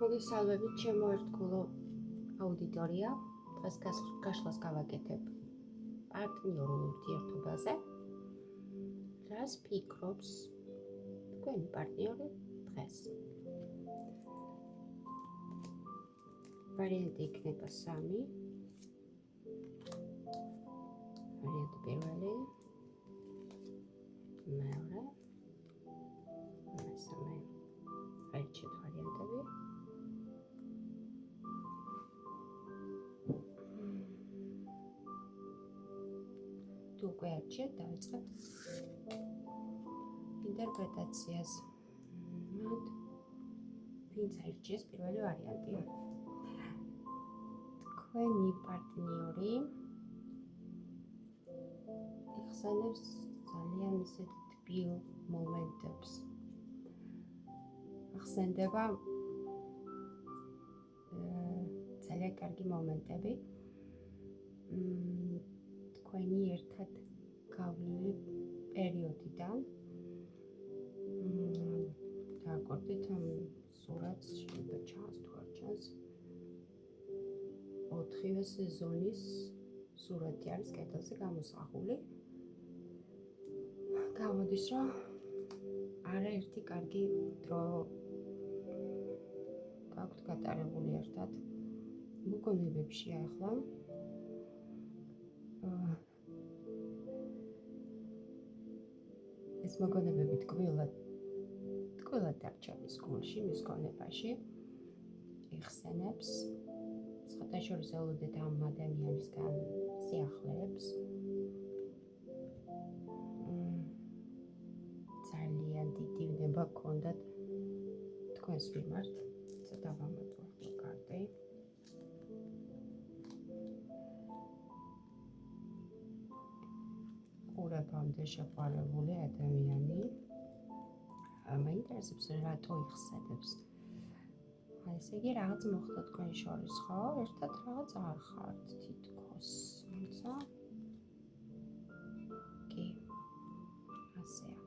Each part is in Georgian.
მოგესალმებით, ჩემო ერთგულო აუდიტორია. დღეს გაშლას გავაკეთებ პარტნიორულ ურთიერთობაზე. რას ფიქრობს თქვენი პარტნიორი დღეს? ვარიანტი იქნება 3. ვარიანტი პირველი, მეორე, მესამე. აირჩიეთ ვარიანტები. თუ უკვე არჩიეთ, დავიწყებთ ინტერპრეტაციას. ვინც აირჩიეს პირველი ვარიანტი? თქვენი პარტნიორი იხსენებს ძალიან ისეთ თბილ მომენტებს. ახსენდება ძალიან კარგი მომენტები. თქვენი ერთად გავლილი პერიოდიდან. დააკორდით ამ სურათს, შეიძლება ჩანს თუ არ ჩანს. 4-ვე სეზონის სურათი არის კედელზე გამოსახული. გამოდის, რომ არაერთი კარგი დრო გაქვთ გატარებული ერთად. მოგონებებშია ახლა. ეს მოგონებები ტკბილად დარჩა მის გულში, მის გონებაში. იხსენებს სხვადასხვა ელოდეთ ამ ადამიანისგან სიახლეებს. ძალიან დიდი ნება გქონდათ თქვენს მიმართ. ცოტა ვამატვახტო კარტი. ყურებამდე შეყვარებული ადამიანი. მაინტერესებს რატო იხსენებს. ესე იგი რაღაც მოხდა თქვენ შორის, ხო? ერთად რაღაც არ ხართ თითქოს. თუმცა კი, ასეა.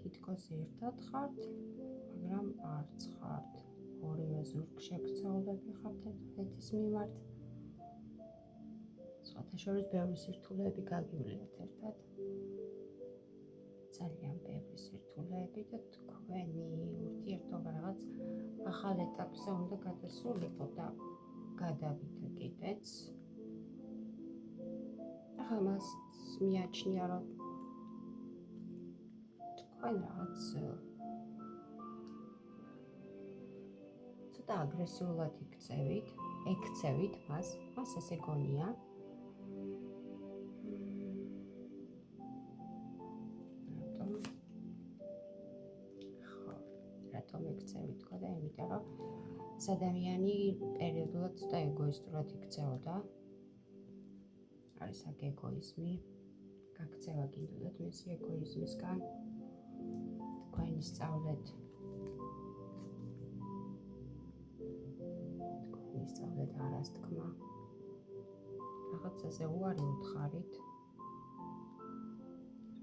თითქოს ერთად ხართ, მაგრამ არც ხართ. ორივე ზურგშექცეულები ხართ ერთმანეთის მიმართ. სხვადასხვა ბევრი სირთულეები გაგივლიათ ერთად. ძალიან ბევრი სირთულეები და თქვენი ურთიერთობა რაღაც ახალ ეტაპზე უნდა გადასულიყო და გადავიდა კიდეც. ახლა მას მიაჩნია, რომ თქვენ რაღაც ცოტა აგრესიულად ექცევით მას ესე გონია. რატომ ექცევით თქვა და იმიტომ, რომ ეს ადამიანი პერიოდულად ცოტა ეგოისტურად იქცეოდა. არის აქ ეგოიზმი, გაქცევა გინდოდათ მისი ეგოიზმისგან. თქვენი სწავლეთ არასთქმა. რაღაცაზე უარი უთხარით.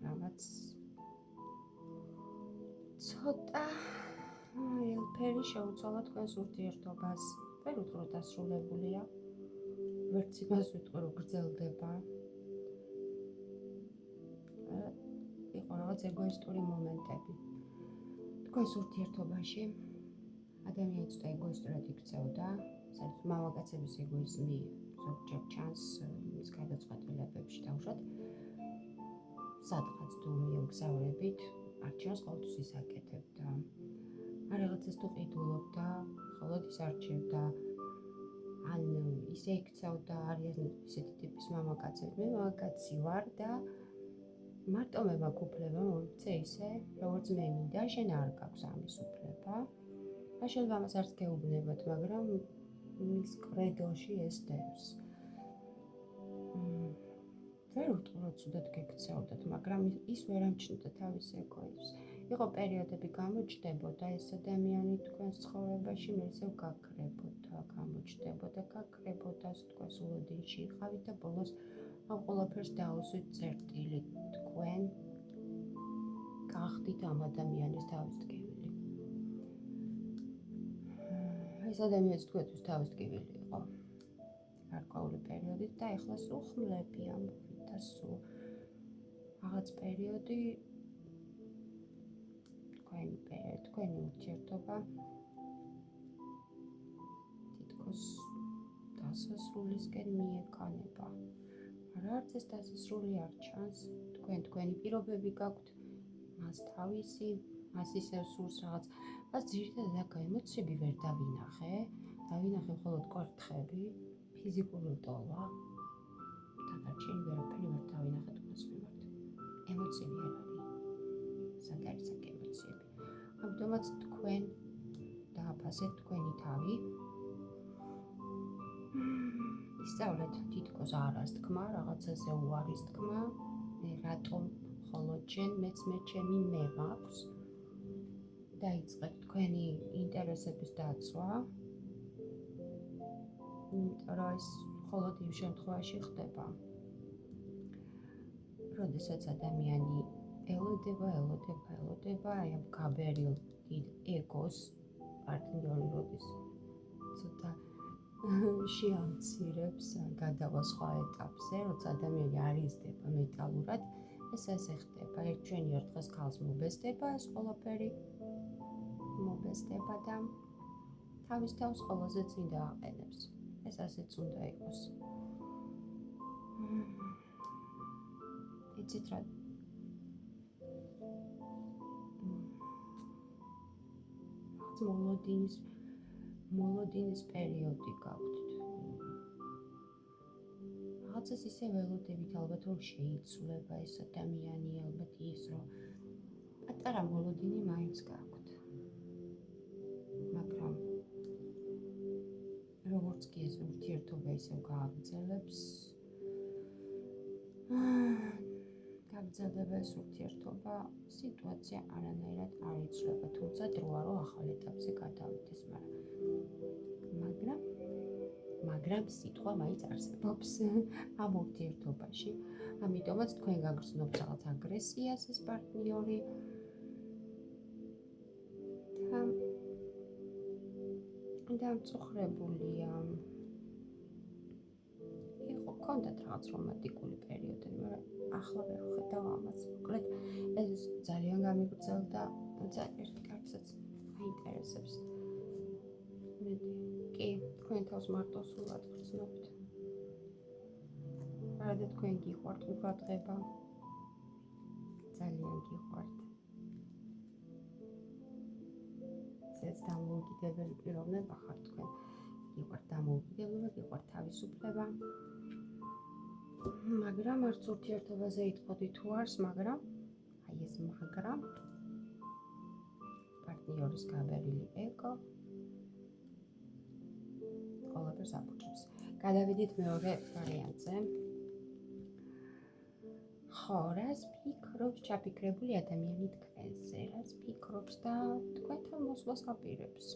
რაღაც ცოტა ელფერი შეუცვალა თქვენს ურთიერთობას. ვერ უთხრა დასრულებულია. ვერც იმას ვიტყვი, რომ გრძელდება. იყო რაღაც ეგოისტური მომენტები. თქვენს ურთიერთობაში ადამიანი ცოტა ეგოისტურად იქცეოდა. საერთოდ მამაკაცების ეგოიზმი ზოგჯერ ჩანს მის გადაწყვეტილებებში დაუშვათ. სადღაც თუ მიემგზავრებით, არჩევას ყოველთვის ისაკეთებდა. არ რაღაცას თუ ყიდულობდა, ხოლოდ ის არჩევდა. ან ისე იქცეოდა, არის ისეთი ტიპის მამაკაცები. მე მამაკაცი ვარ და მარტო მე მაქვს უფლება მოვიქცე ისე, როგორც მე მინდა, შენ არ გაქვს ამის უფლება. და შეიძლება ამას არც გეუბნებათ, მაგრამ მის კრედოში ეს დევს. ვერ ვიტყვი, რომ ცუდად გექცეოდათ, მაგრამ ის ვერ ამჩნევდა თავის ეგოიზმს. იყო პერიოდები გამოჩნდებოდა ეს ადამიანი თქვენს ცხოვრებაში, მე ისევ გაქრებოდა, თქვენს ულოდინში იყავით და ბოლოს ამ ყველაფერს დაუსვით წერტილი. თქვენ გახდით ამ ადამიანის თავისდგმელი. ეს ადამიანს თქვენთვის თავის ტკივილი იყო გარკვეული პერიოდით და ეხლა სულ ხმლები ამბობთ და სულ რაღაც პერიოდი თქვენი ურთიერთობა თითქოს დასასრულისკენ მიექანება. არა არც ეს დასასრული არ ჩანს, თქვენი პირობები გაქვთ, მას თავისი, მას ისევ სურს რაღაც. მას ძირითადად აქ ემოციები ვერ დავინახე მხოლოდ კვერთხები, ფიზიკური ლტოლვა და დარჩენი ვერაფერი ვერ დავინახე თქვენს მიმართ. ემოციები არ არის. სად არის აქ ემოციები? ამიტომაც თქვენ დააფასეთ თქვენი თავი. ისწავლეთ თითქოს არას თქმა, რაღაცაზე უარის თქმა, მე რატომ მხოლოდ შენ, მეც ჩემი მე მაქვს. დაიწყეთ თქვენი ინტერესების დაცვა. იმიტომ რომ ეს მხოლოდ იმ შემთხვევაში ხდება, როდესაც ადამიანი ელოდება აი ამ გაბერილ დიდ ეგოს პარტნიორი როდის ცოტა შეამცირებს გადავა სხვა ეტაპზე, როცა ადამიანი არ იზრდება მენტალურად, ეს ასე ხდება. ჩვენი ერთ დღეს ქალს მობესდება ეს ყველაფერი, მობესდება და თავის თავს ყველაზე წინ დააყენებს. ეს ასეც უნდა იყოს. იცით რა? მოლოდინის პერიოდი გაქვთ. რაღაცას ისე ველოდებით, ალბათ რომ შეიცვლება ეს ადამიანი, ალბათ ის რომ პატარა მოლოდინი მაინც გაქვთ. მაგრამ როგორც კი ეს ურთიერთობა ისევ გააგრძელებს, გაგრძელდება ეს ურთიერთობა, სიტუაცია არანაირად არ იცვლება, თუმცა დროა რომ ახალ ეტაპზე გადავიდეს, მაგრამ სიტყვა მაინც არსებობს ამ ურთიერთობაში. ამიტომაც თქვენ გაგრძნობთ რაღაც აგრესიას ეს პარტნიორი და მწუხრებულია. ჰქონდათ რაღაც რომანტიკული პერიოდი, მაგრამ ახლა ვერ ვხედავ ამას. მოკლედ ეს ძალიან გამიგრძელდა და ერთი კაცაც მაინტერესებს. კი, თქვენ თავს მარტო სულად გრძნობთ. არადა თქვენ გიყვართ უბრალდება. ძალიან გიყვართ. ეს დამოუკიდებელი პიროვნება ხართ თქვენ. გიყვართ დამოუკიდებლობა, გიყვართ თავისუფლება. მაგრამ არც ურთიერთობაზე იტყოდი თუ არს, მაგრამ აი ეს პარტნიორის გაბერილი ეგო ყველაფერს აფუჭებს. გადავიდით მეორე ვარიანტზე. ხო, რას ფიქრობს ჩაფიქრებული ადამიანი თქვენზე? რას ფიქრობს და თქვენთან მოსვლას აპირებს?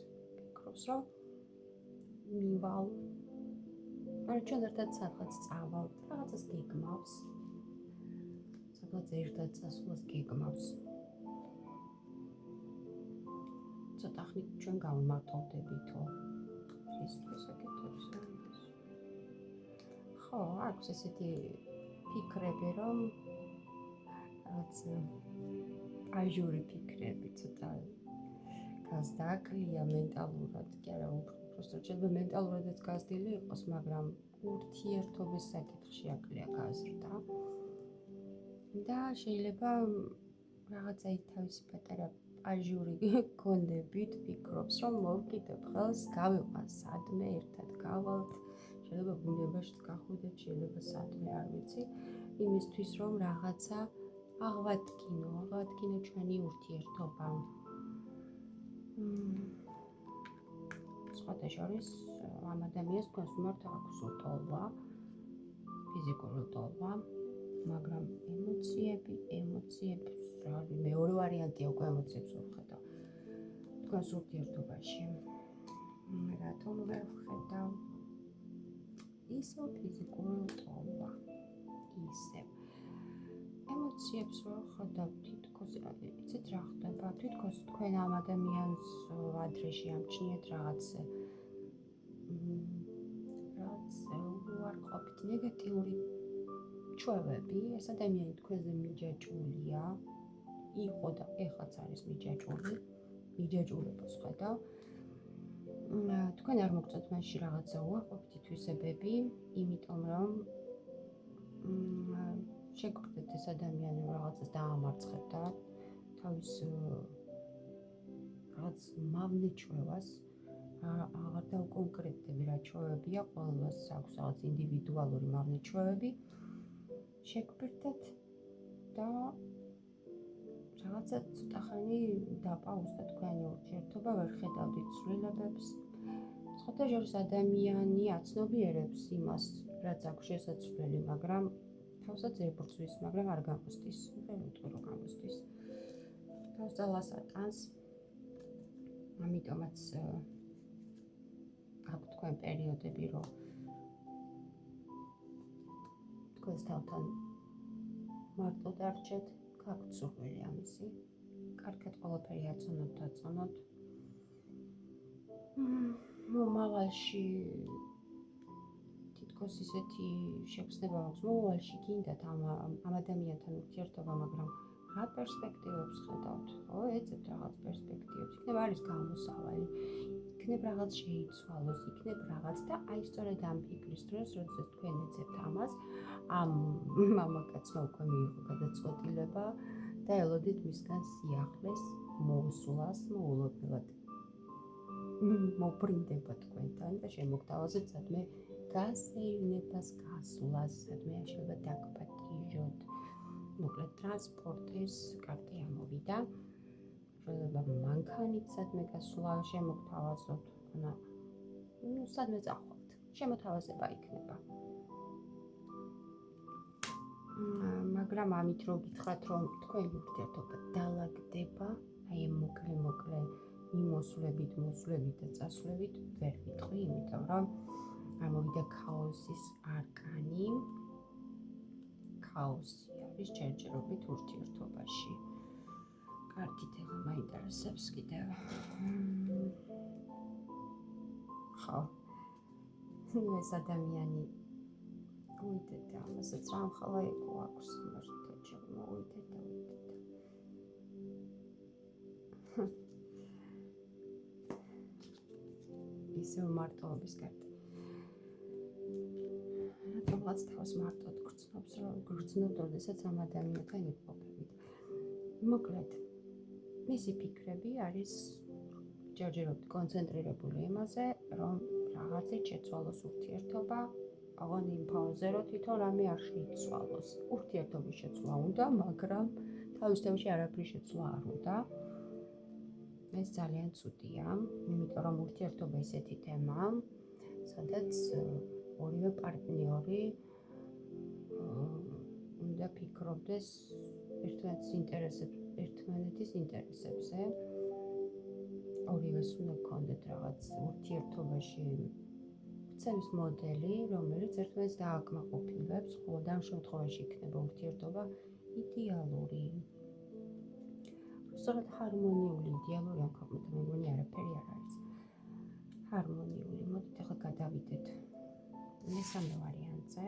ფიქრობს, რომ მივალ მაგრამ ჩვენ ერთად სადღაც წავალთ, რაღაცას გეგმავს. სადღაც ერთად წასვლას გეგმავს. ცოტა ხნით ჩვენ გავმარტოვდებითო. ის საკეთებს. ხო, აქვს ესეთი ფიქრები, რომ რაც აჟური ფიქრები, ცოტა გას დააკლია მენტალურად, კი არა, უბრალოდ შეიძლება მენტალურადაც გაზრდილი იყოს, მაგრამ ურთიერთობის საკითხში აკლია გაზრდა. და შეიძლება რაღაცა თავისი პატარა აჟური გონდებით ფიქრობს, რომ მოვკიდებ ხელს, გავიყვან სადმე, ერთად გავალთ, შეიძლება ბუნებაშიც გახვიდეთ, შეიძლება სადმე, არ ვიცი, იმისთვის რომ რაღაცა აღვადგინო ჩვენი ურთიერთობა. სხვადასხვა ამ ადამიანს თქვენს მიმართ აქვს ლტოლვა, ფიზიკური ლტოლვა, მაგრამ ემოციებს რა არის, მეორე ვარიანტია უკვე ემოციებს ვხედავ თქვენს ურთიერთობაში. რატომ ვერ ვხედავ? ისევ ფიზიკური ლტოლვა, ისევ ემოციებს ვერ ვხედავ, თითქოს იცით რა ხდება, თითქოს თქვენ ამ ადამიანს ადრეში ამჩნიეთ რაღაც ნეგატიური ჩვევები, ეს ადამიანი თქვენზე მიჯაჭვულია, იყო და ეხლაც არის მიჯაჭვულებას ხედავ. თქვენ არ მოგწონთ მასში რაღაცა უარყოფითი თვისებები, იმიტომ რომ შეგხვდეთ ეს ადამიანი რაღაცას დაამარცხებთ და თავის რაღაც მავნე ჩვევას აღარ დავკონკრეტდები რა ჩვევებია, ყველას აქვს რაღაც ინდივიდუალური მავნე ჩვევები. შეგხვდეთ და რაღაცა ცოტა ხანი დაპაუზდა თქვენი ურთიერთობა, ვერ ხედავდით ცვლილებებს. სხვათა შორის ადამიანი აცნობიერებს იმას, რაც აქვს შესაძლებელი, მაგრამ თავსაც ებრძვის, მაგრამ არ გამოსდის. ვერ ვიტყვი რომ გამოსდის. თავს ძალას ატანს. ამიტომაც აქვს თქვენ პერიოდები, რომ თქვენს თავთან მარტო დარჩეთ, გაქვთ სურვილი ამისი. კარგად ყველაფერი აწონოთ. მომავალში თითქოს ისეთი შეგრძნება მაქვს, მომავალში გინდათ ამ ადამიანთან ურთიერთობა, მაგრამ რა პერსპექტივებს ხედავთ? ხო, ეძებთ რაღაც პერსპექტივებს. იქნებ არის გამოსავალი, იქნებ რაღაც შეიცვალოს, იქნებ რაღაც და აი სწორედ ამ ფიქრის დროს, როდესაც თქვენ ეძებთ ამას, ამ მამაკაცმა უკვე მიიღო გადაწყვეტილება და ელოდით მისგან სიახლეს, მოსვლას, მოულოდნელად მოპრინდება თქვენთან და შემოგთავაზებთ სადმე გასეირნებას, გასვლას, სადმე შეიძლება დაგპატიჟოთ. მოკლედ ტრანსპორტის კარტი ამოვიდა. შეიძლება მანქანით სადმე გასვლა შემოგთავაზოთ, სადმე წახვალთ. შემოთავაზება იქნება. მაგრამ ამით რო გითხრათ, რომ თქვენი ურთიერთობა დალაგდება, აი მოკლე მიმოსვლებით, მოსვლებით და წასვლებით ვერ ვიტყვი, იმიტომ რომ ამოვიდა ქაოსის არკანი. ქაოსი არის ჯერჯერობით ურთიერთობაში. კარგით, ეხლა მაინტერესებს კიდევ. ხო. ეს ადამიანი უიდეთ, ამასაც რა მხალა აქვს მართლა უიდეთ. ისევ მარტოობის კარტი. რატომაც თავს მარტოდ გრძნობს, როდესაც ამ ადამიანთან იმყოფებით. მოკლედ, მისი ფიქრები არის ჯერჯერობით კონცენტრირებული იმაზე, რომ რაღაცით შეცვალოს ურთიერთობა, აღარ იმ ფონზე, რომ თვითონ რამე არ შეიცვალოს. ურთიერთობის შეცვლა უნდა, მაგრამ თავის თემში არაფრის შეცვლა არ უნდა. ეს ძალიან ცუდია, იმიტომ რომ ურთიერთობა ისეთი თემაა, სადაც ორივე პარტნიორი უნდა ფიქრობდეს ერთმანეთის ინტერესებზე. ორივეს უნდა გქონდეთ რაღაც ურთიერთობაში ქცევის მოდელი, რომელიც ერთმანეთს დააკმაყოფილებს, ხოლო ამ შემთხვევაში იქნება ურთიერთობა იდეალური. სწორედ ჰარმონიული იდეალური ამ ქვეყნთან მეგონი არაფერი არ არის. ჰარმონიული. მოდით ახლა გადავიდეთ მესამე ვარიანტზე.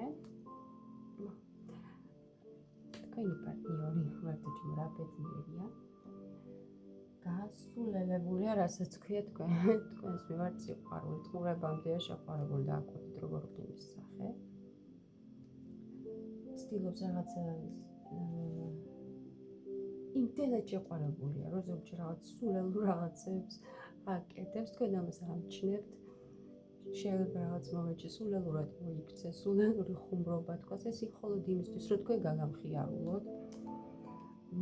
თქვენი პარტნიორი ვარდაჯი რა ბედნიერია. გასულელებულია, რასაც ქვია თქვენს მიმართ სიყვარული, ტყურებამდეა შეყვარებული და აკვირდით როგორ ხდომის სახე. ცდილობს რაღაცა იმდენად შეყვარებულია, რომ ზოგჯერ რაღაც სულელურ რაღაცებს აკეთებს, თქვენ ამას ამჩნევთ. შეიძლება რაღაც მომენტში სულელურად მოიქცეს, სულელური ხუმრობა თქვას, ეს მხოლოდ იმისთვის, რომ თქვენ გაგამხიარულოთ.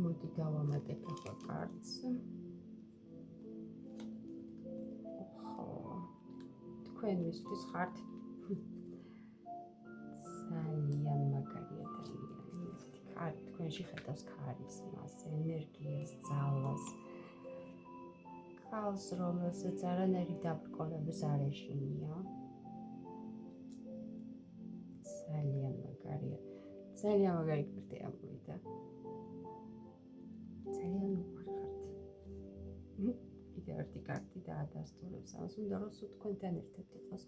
მოდი დავამატებ ახლა კარტს. თქვენ მისთვის ხართ ძალიან მაგარი ადამიანი. კარტი თქვენში ხედავს ქარიზმას, ენერგიას, ძალას. ხალს, რომელსაც არანაირი დაბრკოლების არ ეშინია. ძალიან მაგარია. ძალიან მაგარი კარტი ამოვიდა. ძალიან უყვარხართ. კიდევ ერთი კარტი დაადასტურებს ამას, უნდა რომ სულ თქვენთან ერთად იყოს.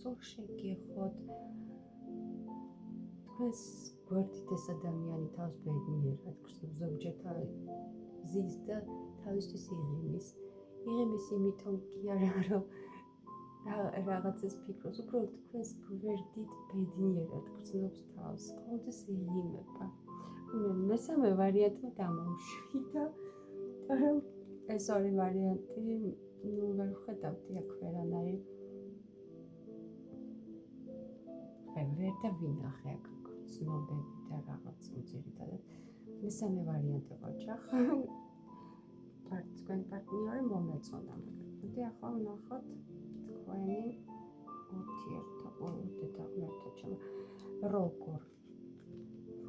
სულ შეგეხოთ. თქვენს გვერდით ეს ადამიანი თავს ბედნიერად გრძნობს, ზოგჯერ ზის და თავისთვის იღიმის. იღიმის იმიტომ კი არა, რომ რაღაცას ფიქრობს, უბრალოდ თქვენს გვერდით ბედნიერად გრძნობს თავს, ყოველთვის იღიმება. მესამე ვარიანტმა დამამშვი და მაგრამ ეს ორი ვარიანტი ვერ ვხედავდი აქ ვერანაირ ვერ და ვინახე აქ გრძნობები და რაღაც უძირითადად მესამე ვარიანტი ოჯახ თქვენ პარტნიორი მომეწონა მოდი ახლა ვნახოთ თქვენი ურთიერთობა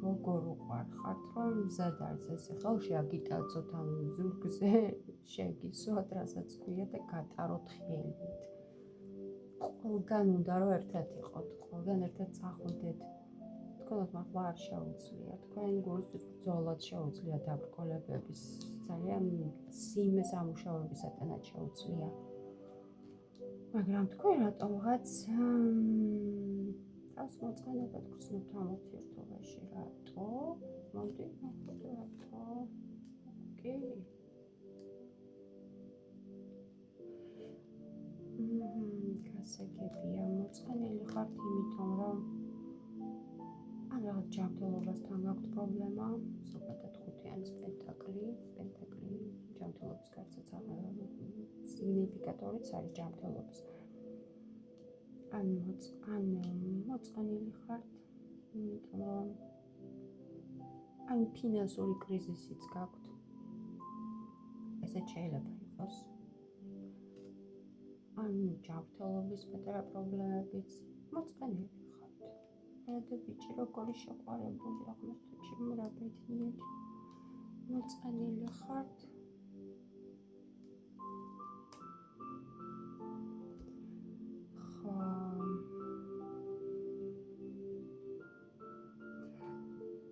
როგორ უყვარხართ რომ მზად არის ესე ხელში აგიტაცოთ ან ზურგზე შეგისვათ რასაც ქვია და გატაროთ ხელით ყველგან უნდა რომ ერთად იყოთ ყველგან ერთად წახვიდეთ თქვენს მართლა არ შეუძლია თქვენ გულისთვის ბრძოლად შეუძლია დაბრკოლებების ძალიან მძიმე სამუშაოებისათანაც შეუძლია მაგრამ თქვენ რატომღაც თავს მოწყენებად გრძნობთ ამ ურთიერთობაში რატო? მოდი ნახოთ რატო? ოკეი გასაგებია მოწყენილი ხართ იმიტომ რომ ან რაღაც ჯანმრთელობასთან გაქვთ პრობლემა ზოგადად ხუთიანის პენტაკლი ჯანმრთელობის გარსაც სიგნიფიკატორიც არის ჯანმრთელობის ან მოწყენილი ხართ იმიტომ რომ ან ფინანსური კრიზისიც გაქვთ ესეც შეიძლება იყოს ან ჯანმრთელობის პატარა პრობლემებიც მოწყენილი ხართ და ბიჭი როგორი შეყვარებული აღმოსთოში რა ბედნიერი მოწყენილი ხართ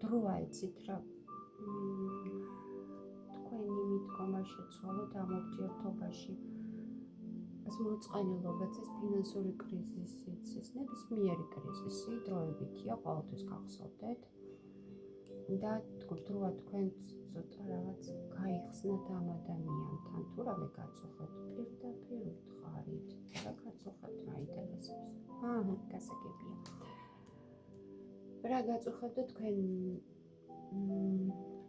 დროა იცით რა თქვენი მიდგომა შეცვალოთ ამ ურთიერთობაში ეს მოწყენილობაც ეს ფინანსური კრიზისიც ეს ნებისმიერი კრიზისი დროებითია ყოველთვის გახსოვდეთ და დროა თქვენ ცოტა რაღაც გაიხსნათ ამ ადამიანთან თუ რამე გაწუხეთ პირდაპირ უთხარით რა გაწუხეთ რა ინტერესებს გასაგებია რა გაწუხებთ და თქვენ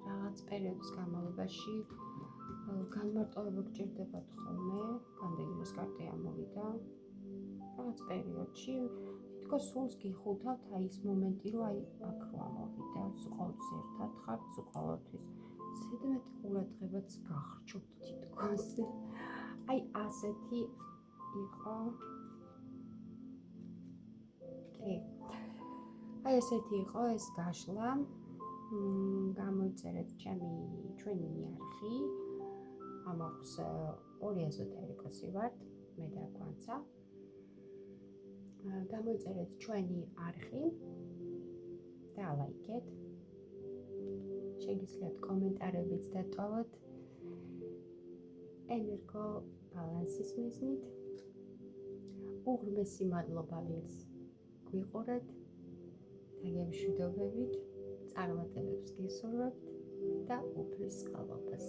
რაღაც პერიოდის განმავლობაში განმარტოვება გჭირდებათ ხოლმე განდეგილოს კარტი ამოვიდა რაღაც პერიოდში თითქოს სულს გიხულთავთ აი ის მომენტი რომ აი აქ რო ამოვიდა ყოველთვის ერთად ხართ ყოველთვის ზედმეტი ყურადღებაც გახრჩობთ თითქოს აი ასეთი იყო აი ესეთი იყო ეს გაშლა გამოიწერეთ ჩვენი არხი ამ არხს ორი ეზოტერიკოსი ვართ მე და კვანცა გამოიწერეთ ჩვენი არხი და ლაიქეთ შეგიძლიათ კომენტარებიც დატოვოთ ენერგო ბალანსის მიზნით უღრმესი მადლობა ვინც გვიყურეთ დაგემშვიდობებით წარმატებებს გისურვებთ და უფლის წყალობას